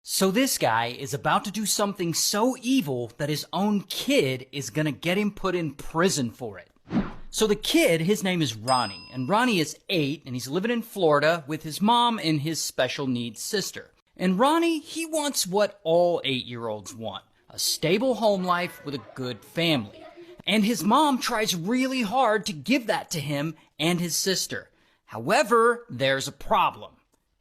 So this guy is about to do something so evil that his own kid is gonna get him put in prison for it. So the kid, his name is Ronnie, and Ronnie is 8, and he's living in Florida with his mom and his special needs sister. And Ronnie, he wants what all 8-year-olds want, a stable home life with a good family. And his mom tries really hard to give that to him and his sister. However, there's a problem.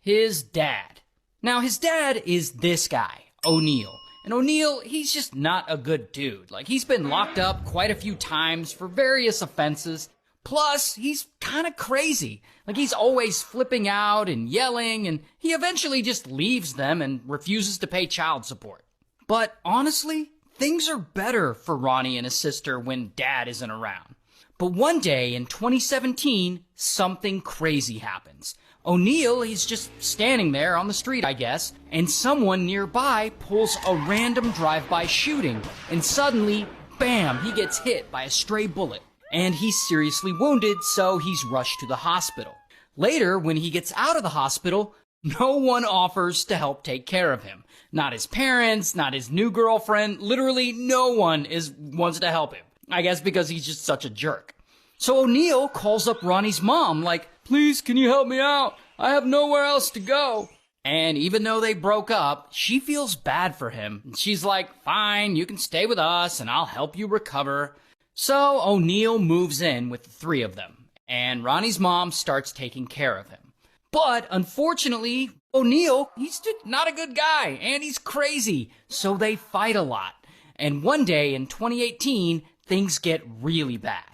His dad. Now, his dad is this guy, O'Neill. And O'Neill, he's just not a good dude. Like, he's been locked up quite a few times for various offenses. Plus, he's kind of crazy. Like, he's always flipping out and yelling, and he eventually just leaves them and refuses to pay child support. But honestly, things are better for Ronnie and his sister when Dad isn't around. But one day in 2017, something crazy happens. O'Neill, he's just standing there on the street, I guess, and someone nearby pulls a random drive-by shooting, and suddenly, bam, he gets hit by a stray bullet. And he's seriously wounded, so he's rushed to the hospital. Later, when he gets out of the hospital, no one offers to help take care of him. Not his parents, not his new girlfriend, literally no one wants to help him. I guess because he's just such a jerk. So O'Neill calls up Ronnie's mom like, "Please, can you help me out? I have nowhere else to go." And even though they broke up, she feels bad for him. She's like, "Fine, you can stay with us and I'll help you recover." So O'Neill moves in with the 3 of them, and Ronnie's mom starts taking care of him. But unfortunately, O'Neill, he's just not a good guy, and he's crazy, so they fight a lot. And one day in 2018, things get really bad.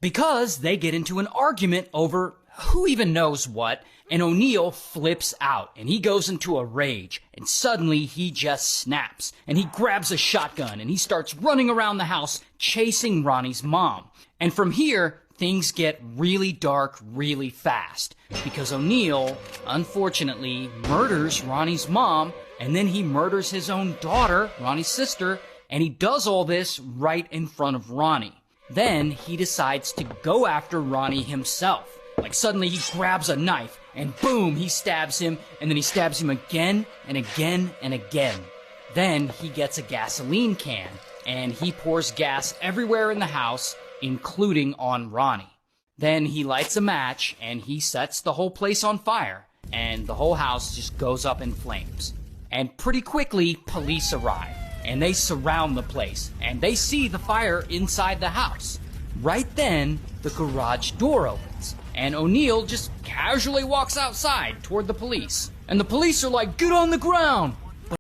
Because they get into an argument over who even knows what, and O'Neill flips out, and he goes into a rage, and suddenly he just snaps, and he grabs a shotgun, and he starts running around the house, chasing Ronnie's mom. And from here, things get really dark really fast, because O'Neill, unfortunately, murders Ronnie's mom, and then he murders his own daughter, Ronnie's sister, and he does all this right in front of Ronnie. Then he decides to go after Ronnie himself. Like, suddenly he grabs a knife, and boom, he stabs him, and then he stabs him again and again and again. Then he gets a gasoline can, and he pours gas everywhere in the house, including on Ronnie. Then he lights a match, and he sets the whole place on fire, and the whole house just goes up in flames. And pretty quickly, police arrive, and they surround the place, and they see the fire inside the house. Right then, the garage door opens, and O'Neill just casually walks outside toward the police. And the police are like, "Get on the ground!"